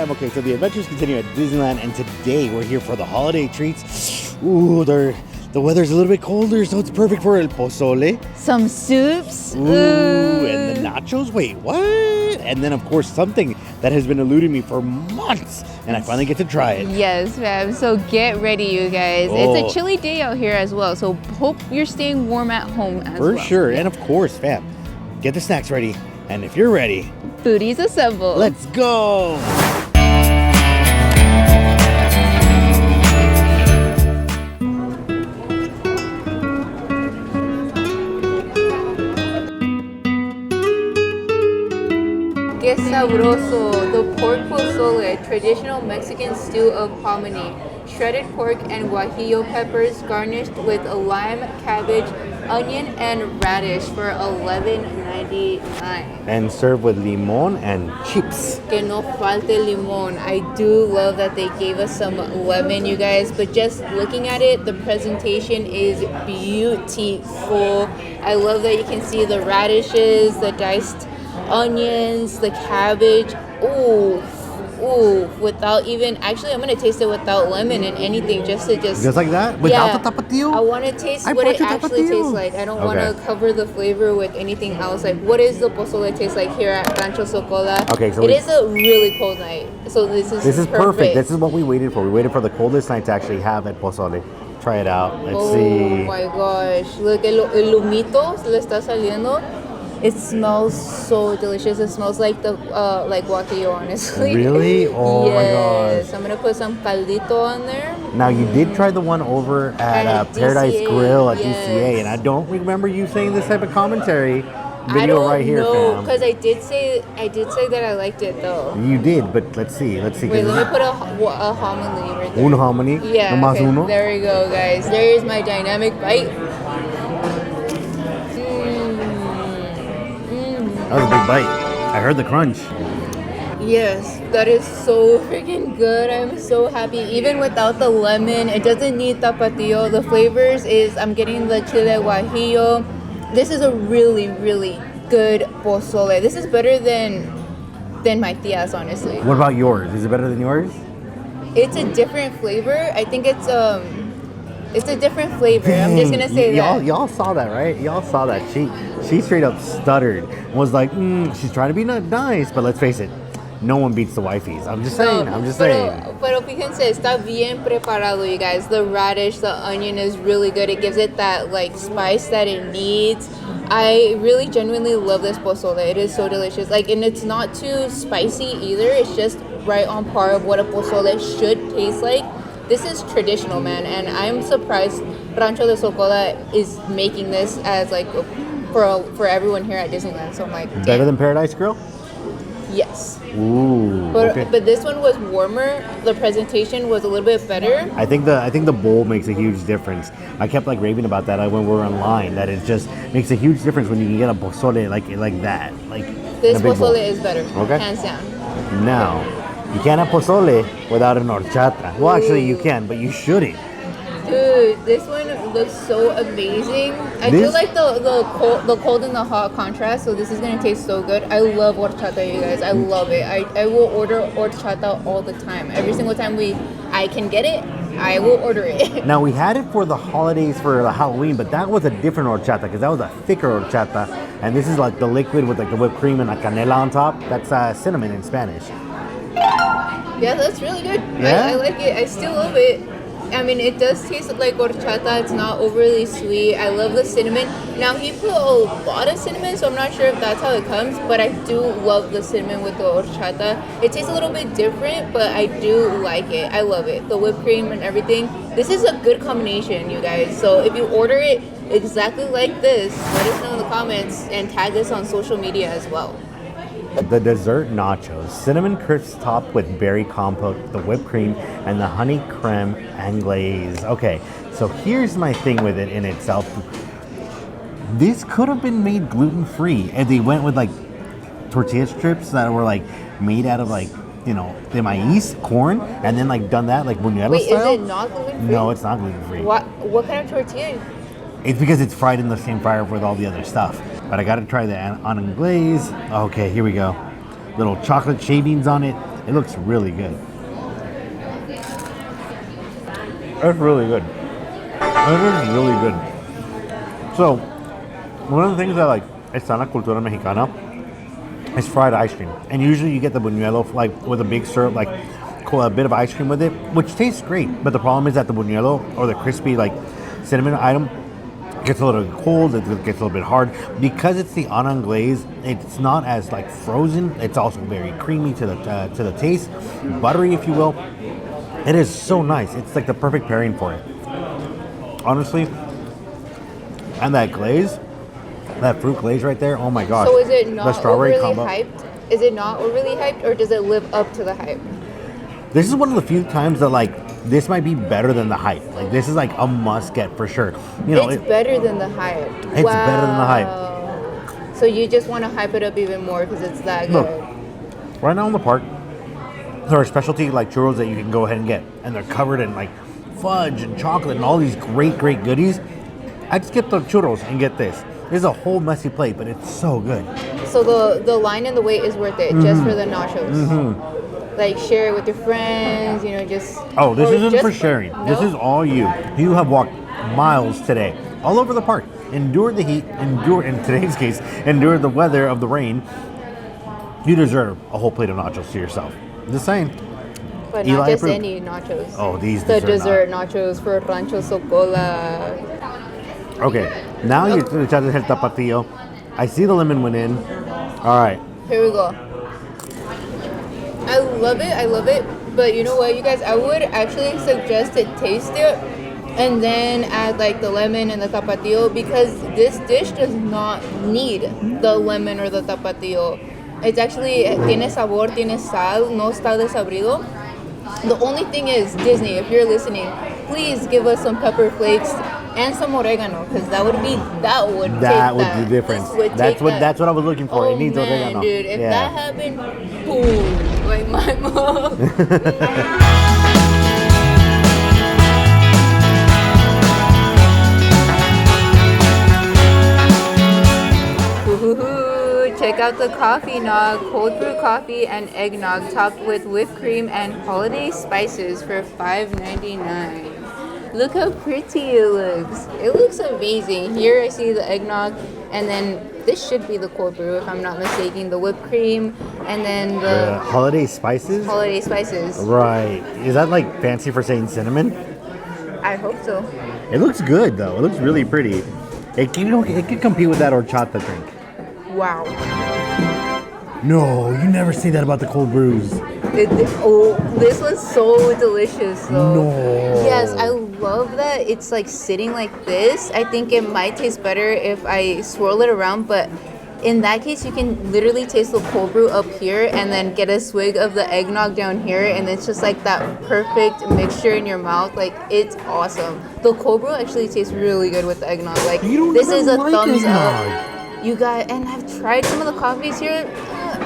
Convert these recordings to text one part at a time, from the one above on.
fam. Okay, so the adventures continue at Disneyland, and today we're here for the holiday treats. Ooh, the weather's a little bit colder, so it's perfect for el pozole. Some soups. Ooh, and the nachos. Wait, what? And then, of course, something that has been eluding me for months, and I finally get to try it. Yes, fam. So get ready, you guys. Oh. It's a chilly day out here as well, so hope you're staying warm at home as well. For sure, and of course, fam, get the snacks ready, and if you're ready, Foodies assemble. let's go! Que sabroso, the pork pozole, traditional Mexican stew of hominy, shredded pork and guajillo peppers garnished with a lime, cabbage, onion, and radish for $11.99. And served with limon and chips. Que no falte limon. I do love that they gave us some lemon, you guys, but just looking at it, the presentation is beautiful. I love that you can see the radishes, the diced onions, the cabbage. Ooh, without even, actually I'm gonna taste it without lemon and anything, just like that? Without the tapatio? I want to taste what it actually tastes like. I don't want to cover the flavor with anything else. Like, what is the pozole taste like here at Rancho Socola? Okay, so it is a really cold night, so this is perfect. This is what we waited for. We waited for the coldest night to actually have at pozole. Try it out. Let's see. Oh my gosh, look, el humito le está saliendo. It smells so delicious. It smells like the like guajillo, honestly. Really? Oh yes. my gosh. I'm gonna put some caldito on there. Now you did try the one over at Paradise DCA, Grill at yes. DCA, and I don't remember you saying this type of commentary video I don't right here, know, fam. because I did say that I liked it though. You did, but let's see. Wait, let me put a hominy right there. Un hominy. Yeah. No más Okay. uno. There we go, guys. There is my dynamic bite. That was a big bite. I heard the crunch. Yes, that is so freaking good. I'm so happy. Even without the lemon, it doesn't need tapatio. The flavors is, I'm getting the chile guajillo. This is a really, really good pozole. This is better than my tia's, honestly. What about yours? Is it better than yours? It's a different flavor. I think it's a different flavor. I'm just gonna say that. Y'all saw that, right? Y'all saw that. She straight up stuttered. Was like, she's trying to be nice, but let's face it, no one beats the wifeys. I'm just saying. Pero fíjense, está bien preparado, you guys. The radish, the onion is really good. It gives it that like spice that it needs. I really genuinely love this pozole. It is so delicious. Like, and it's not too spicy either. It's just right on par of what a pozole should taste like. This is traditional, man, and I'm surprised Rancho del Zocalo is making this as like for everyone here at Disneyland. So I'm like, damn. Better than Paradise Grill? Yes. Ooh. But this one was warmer. The presentation was a little bit better. I think the bowl makes a huge difference. I kept like raving about that when we were online. That it just makes a huge difference when you can get a pozole like that. Like this pozole bowl. is better. Okay. Hands down. Now, you can't have pozole without an horchata. Well, actually, you can, but you shouldn't. Dude, this one looks so amazing. I feel like the cold and the hot contrast, so this is gonna taste so good. I love horchata, you guys. I love it. I will order horchata all the time. Every single time I can get it, I will order it. Now, we had it for the holidays for the Halloween, but that was a different horchata because that was a thicker horchata, and this is like the liquid with like the whipped cream and a canela on top. That's cinnamon in Spanish. Yeah, that's really good. Yeah? I like it. I still love it. I mean, it does taste like horchata. It's not overly sweet. I love the cinnamon. Now, he put a lot of cinnamon, so I'm not sure if that's how it comes, but I do love the cinnamon with the horchata. It tastes a little bit different, but I do like it. I love it. The whipped cream and everything. This is a good combination, you guys. So if you order it exactly like this, let us know in the comments and tag us on social media as well. The dessert nachos, cinnamon crisp topped with berry compote, the whipped cream, and the honey creme anglaise. Okay, so here's my thing with it in itself. This could have been made gluten-free, and they went with like tortilla strips that were like made out of like, you know, the maíz, corn, and then like done that like buñuelo style. Wait, is it not gluten-free? No, it's not gluten-free. What kind of tortilla? It's because it's fried in the same fryer with all the other stuff. But I gotta try the anglaise. Okay, here we go. Little chocolate shavings on it. It looks really good. That's really good. That is really good. So, one of the things I like, está en la cultura mexicana, is fried ice cream. And usually you get the buñuelo like with a big syrup, like a bit of ice cream with it, which tastes great. But the problem is that the buñuelo or the crispy like cinnamon item gets a little cold, it gets a little bit hard. Because it's the onion glaze, it's not as like frozen. It's also very creamy to the taste, buttery if you will. It is so nice. It's like the perfect pairing for it. Honestly. And that glaze, that fruit glaze right there, oh my gosh. So is it not the strawberry overly combo. hyped? Is it not overly hyped, or does it live up to the hype? This is one of the few times that like this might be better than the hype. Like this is like a must get for sure. You know, it's better than the hype. It's better than the hype. So you just want to hype it up even more because it's that good. Look, right now in the park, there are specialty like churros that you can go ahead and get, and they're covered in like fudge and chocolate and all these great goodies. I'd skip the churros and get this. This is a whole messy plate, but it's so good. So the line and the wait is worth it just for the nachos. Like share it with your friends, you know, just. Oh, this isn't just for sharing. No? This is all you. You have walked miles today, all over the park. Endured the heat. In today's case, endured the weather of the rain. You deserve a whole plate of nachos to yourself. Just saying. But Eli not just approved. any nachos. Oh, these the dessert nachos for Rancho Socola. Okay, now you're trying to hit tapatio. I see the lemon went in. All right. Here we go. I love it. But you know what, you guys? I would actually suggest to taste it and then add like the lemon and the tapatio, because this dish does not need the lemon or the tapatio. It's actually, tiene sabor, tiene sal, no está desabrido. The only thing is, Disney, if you're listening, please give us some pepper flakes and some oregano, because that would be the difference. That's what I was looking for. Oh, it needs man, oregano. Dude, if that happened, boom, like my mom. Ooh, check out the Coffeenog, cold brew coffee and eggnog topped with whipped cream and holiday spices for $5.99. Look how pretty it looks. It looks amazing. Here I see the eggnog, and then this should be the cold brew if I'm not mistaken. The whipped cream, and then the holiday spices. Holiday spices. Right. Is that like fancy for saying cinnamon? I hope so. It looks good though. It looks really pretty. It can compete with that horchata drink. Wow. No, you never say that about the cold brews. This one's so delicious though. No. Yes, I love that it's like sitting like this. I think it might taste better if I swirl it around, but in that case you can literally taste the cold brew up here and then get a swig of the eggnog down here, and it's just like that perfect mixture in your mouth. Like, it's awesome. The cold brew actually tastes really good with the eggnog. Like, this is a thumbs up. You got, and I've tried some of the coffees here,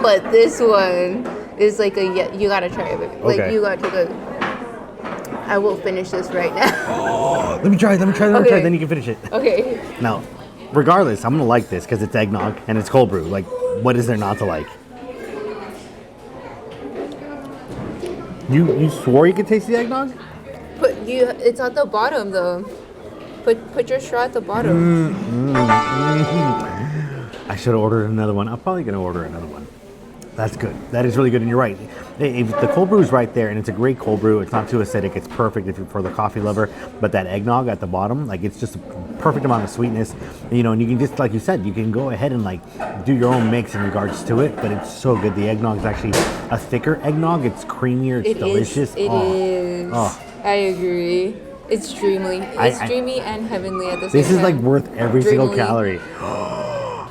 but this one is like you gotta try it. Like, okay. you gotta take a. I will finish this right now. Let me try. Okay. Then you can finish it. Okay. Now, regardless, I'm gonna like this because it's eggnog and it's cold brew. Like, what is there not to like? You swore you could taste the eggnog? It's at the bottom though. Put your straw at the bottom. I should have ordered another one. I'm probably gonna order another one. That's good. That is really good, and you're right. If the cold brew is right there, and it's a great cold brew. It's not too acidic. It's perfect for the coffee lover. But that eggnog at the bottom, like, it's just a perfect amount of sweetness. You know, and you can just, like you said, you can go ahead and like do your own mix in regards to it. But it's so good. The eggnog is actually a thicker eggnog. It's creamier. It's delicious. It is. Oh. I agree. It's dreamy. It's dreamy and heavenly at the same time. This is like worth every single calorie.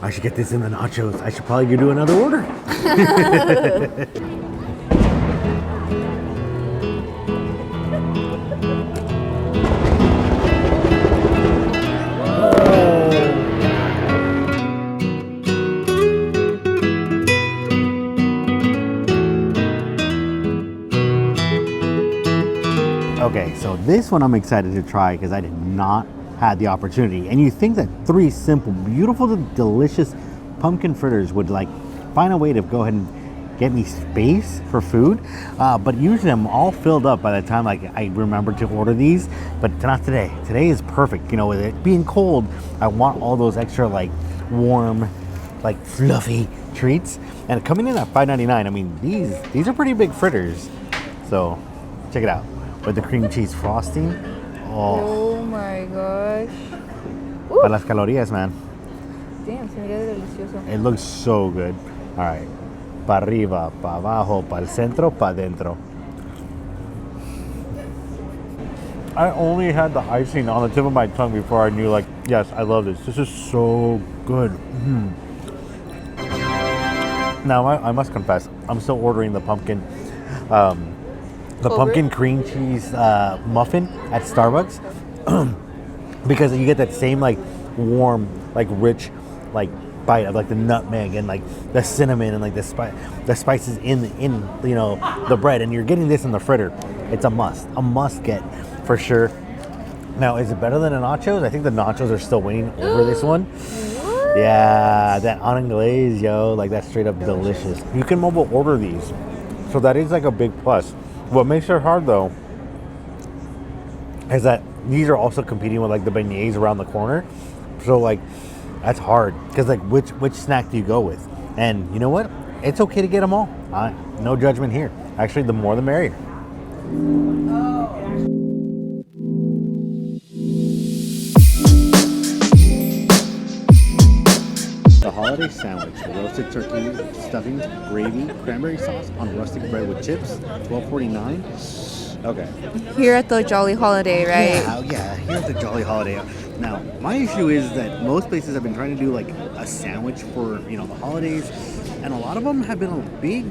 I should get this in the nachos. I should probably go do another order. Okay, so this one I'm excited to try because I did not had the opportunity. And you think that 3 simple, beautiful, delicious pumpkin fritters would like find a way to go ahead and get me space for food. But usually I'm all filled up by the time like I remember to order these. But not today. Today is perfect. You know, with it being cold, I want all those extra like warm, like fluffy treats. And coming in at $5.99, I mean these are pretty big fritters. So check it out with the cream cheese frosting. Oh my gosh. Para las calorías, man. Damn, se mira delicioso. It looks so good. All right. Pa arriba, pa abajo, pa el centro, pa dentro. I only had the icing on the tip of my tongue before I knew, like, yes, I love this. This is so good. Now, I must confess, I'm still ordering the pumpkin cream cheese muffin at Starbucks because you get that same like warm, like rich, like bite of like the nutmeg and like the cinnamon and like the spices in you know the bread, and you're getting this in the fritter. It's a must get for sure. Now, is it better than the nachos? I think the nachos are still winning over this one. Yeah, that anglaise, yo, like that's straight up delicious. You can mobile order these, so that is like a big plus. What makes it hard though is that these are also competing with like the beignets around the corner. So like that's hard because like which snack do you go with? And you know what? It's okay to get them all. No judgment here. Actually, the more the merrier. The holiday sandwich: roasted turkey, stuffing, gravy, cranberry sauce on rustic bread with chips. $12.49. Okay. Here at the Jolly Holiday, right? Yeah, here at the Jolly Holiday. Now, my issue is that most places have been trying to do like a sandwich for, you know, the holidays, and a lot of them have been a big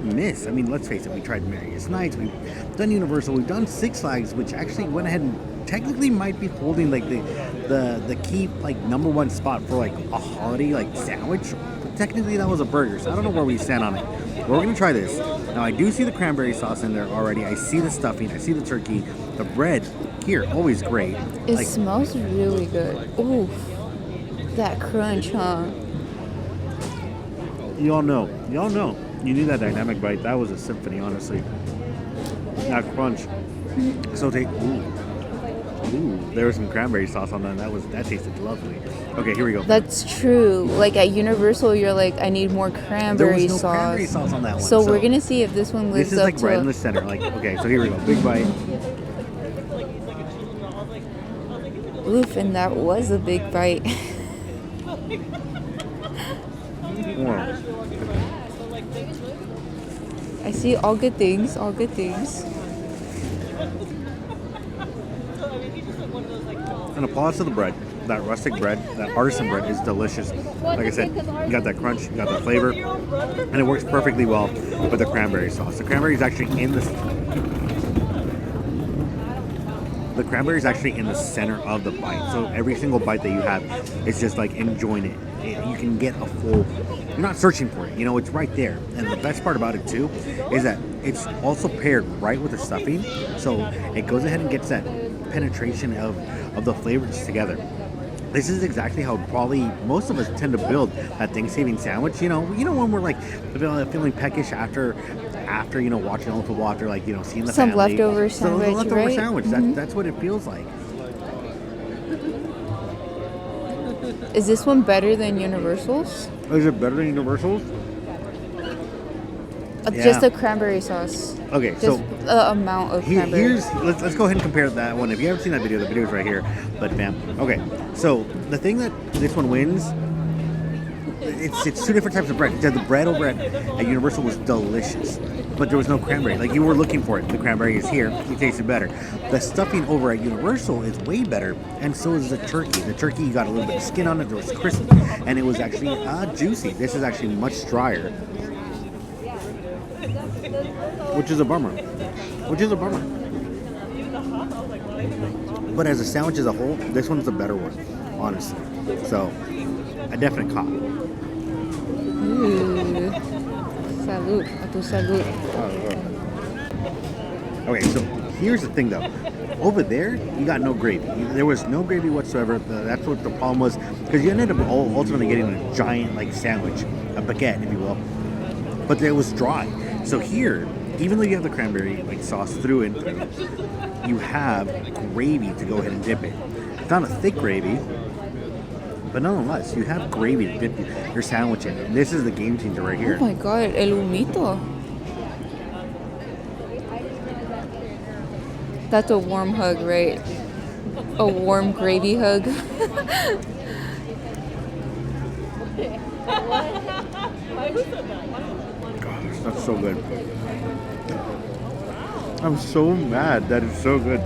miss. I mean, let's face it, we tried Marius Nights, we've done Universal, we've done Six Flags, which actually went ahead and technically might be holding like the key like number one spot for like a holiday like sandwich. But technically that was a burger, so I don't know where we stand on it. But we're gonna try this. Now, I do see the cranberry sauce in there already. I see the stuffing, I see the turkey, the bread here, always great. It smells really good. Ooh, that crunch, huh? Y'all know. You need that dynamic bite. That was a symphony, honestly. That crunch. So ooh, there was some cranberry sauce on that. That tasted lovely. Okay, here we go. That's true. Like at Universal, you're like, I need more cranberry there was no sauce. Cranberry sauce on that one. So we're gonna see if this one lives up to. This is like right in the center. Like, okay, so here we go. Big bite. Oof, and that was a big bite. I see all good things, all good things. And applause to the bread. That rustic bread, that artisan bread is delicious. Like I said, you got that crunch, you got that flavor, and it works perfectly well with the cranberry sauce. The cranberry is actually in the center of the bite. So every single bite that you have is just like enjoying it. You can get a full, you're not searching for it, you know, it's right there. And the best part about it too is that it's also paired right with the stuffing. So it goes ahead and gets that penetration of the flavors together. This is exactly how probably most of us tend to build that Thanksgiving sandwich. You know when we're like feeling peckish after you know watching all the football, after like you know seeing the some family. leftover sandwich, leftover right? sandwich. Mm-hmm. That's what it feels like. Is this one better than Universal's? Is it better than Universal's? Just the cranberry sauce. Okay, just so the amount of cranberry. Let's go ahead and compare that one. If you haven't seen that video, the video is right here. But bam. Okay, so the thing that this one wins, it's two different types of bread. The bread over at Universal was delicious, but there was no cranberry. Like you were looking for it. The cranberry is here. It tasted better. The stuffing over at Universal is way better, and so is the turkey. The turkey, you got a little bit of skin on it. It was crispy, and it was actually juicy. This is actually much drier. Which is a bummer. But as a sandwich as a whole, this one's the better one, honestly. So, a definite cop. Ooh. Salud. A tu salud. Okay, so here's the thing though. Over there, you got no gravy. There was no gravy whatsoever. That's what the problem was. Because you ended up ultimately getting a giant like sandwich, a baguette, if you will. but it was dry. So here, even though you have the cranberry like sauce through and through, you have gravy to go ahead and dip it. It's not a thick gravy, but nonetheless, you have gravy to dip your sandwich in. And this is the game changer right here. Oh my god, el humito. That's a warm hug, right? A warm gravy hug. Gosh, that's so good. I'm so mad that it's so good.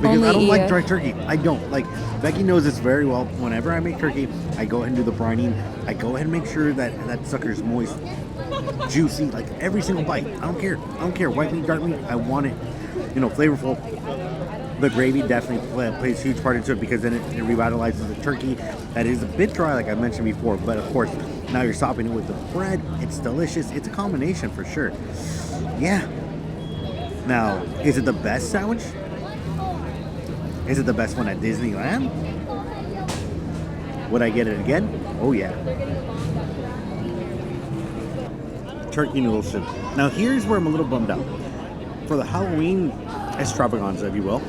Because Only I don't like Ia. dry turkey. I don't. Like, Becky knows this very well. Whenever I make turkey, I go ahead and do the brining. I go ahead and make sure that that sucker's moist, juicy, like every single bite. I don't care. I don't care. White meat, dark meat. I want it, flavorful. The gravy definitely plays a huge part into it because then it revitalizes the turkey. That is a bit dry, like I mentioned before. But of course, now you're sopping it with the bread. It's delicious. It's a combination for sure. Yeah. Now, is it the best sandwich? Is it the best one at Disneyland? Would I get it again? Oh yeah. Turkey noodle soup. Now here's where I'm a little bummed out. For the Halloween extravaganza, if you will,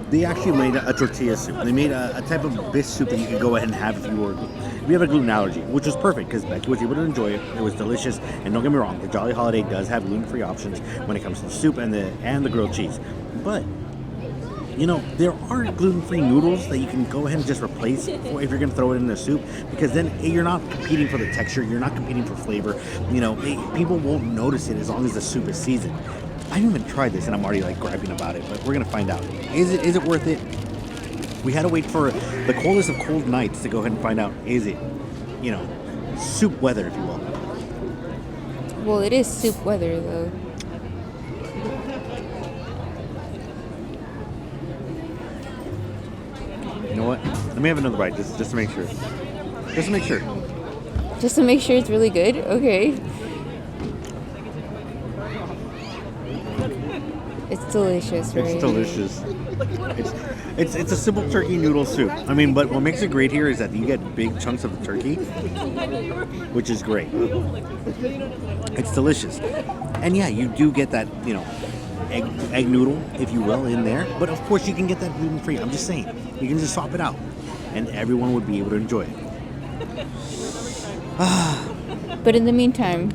they actually made a tortilla soup. They made a type of bis soup that you could go ahead and have if you have a gluten allergy, which was perfect because Becky was able to enjoy it. It was delicious, and don't get me wrong, the Jolly Holiday does have gluten-free options when it comes to the soup and the grilled cheese. But there are gluten-free noodles that you can go ahead and just replace if you're going to throw it in the soup, because then you're not competing for the texture, you're not competing for flavor. People won't notice it as long as the soup is seasoned. I haven't even tried this, and I'm already griping about it, but we're going to find out. Is it worth it? We had to wait for the coldest of cold nights to go ahead and find out, is it, soup weather, if you will. Well, it is soup weather, though. You know what? Let me have another bite, just to make sure. Just to make sure. Just to make sure it's really good? Okay. It's delicious, right? It's delicious. It's a simple turkey noodle soup. I mean, but what makes it great here is that you get big chunks of the turkey, which is great. It's delicious. And yeah, you do get that, egg noodle, if you will, in there. But of course, you can get that gluten-free. I'm just saying. You can just swap it out, and everyone would be able to enjoy it. But in the meantime...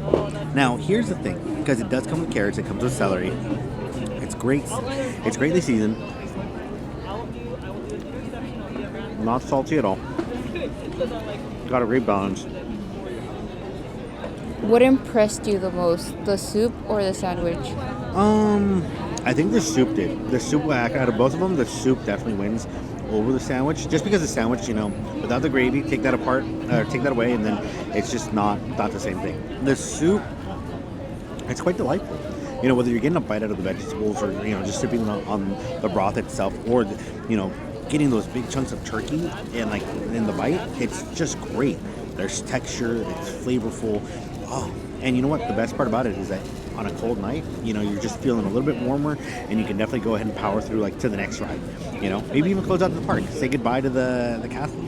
Now, here's the thing. Because it does come with carrots. It comes with celery. It's great. It's greatly seasoned. Not salty at all. Got a great balance. What impressed you the most? The soup or the sandwich? I think the soup did. The soup, out of both of them, the soup definitely wins over the sandwich. Just because the sandwich, without the gravy, take that apart, take that away, and then it's just not the same thing. The soup, it's quite delightful. Whether you're getting a bite out of the vegetables or, just sipping on the broth itself, or, getting those big chunks of turkey and in the bite, it's just great. There's texture, it's flavorful. Oh, and you know what? The best part about it is that on a cold night, you're just feeling a little bit warmer, and you can definitely go ahead and power through to the next ride. Maybe even close out the park, say goodbye to the castle.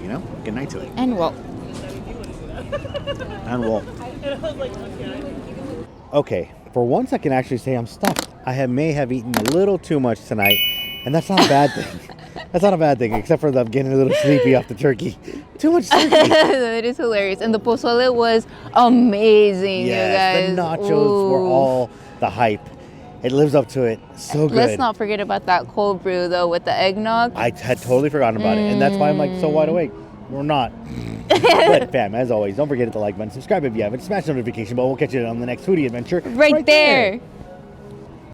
Good night to it. And Walt. And Walt. Okay, for once I can actually say I'm stuffed. I may have eaten a little too much tonight, and that's not a bad thing. That's not a bad thing, except for them getting a little sleepy off the turkey. Too much turkey. That is hilarious. And the pozole was amazing, you guys. The nachos were all the hype. It lives up to it. So good. Let's not forget about that cold brew, though, with the eggnog. I had totally forgotten about it, and that's why I'm so wide awake. We're not. But fam, as always, don't forget to like button, subscribe if you haven't, smash the notification bell. We'll catch you on the next foodie adventure right there.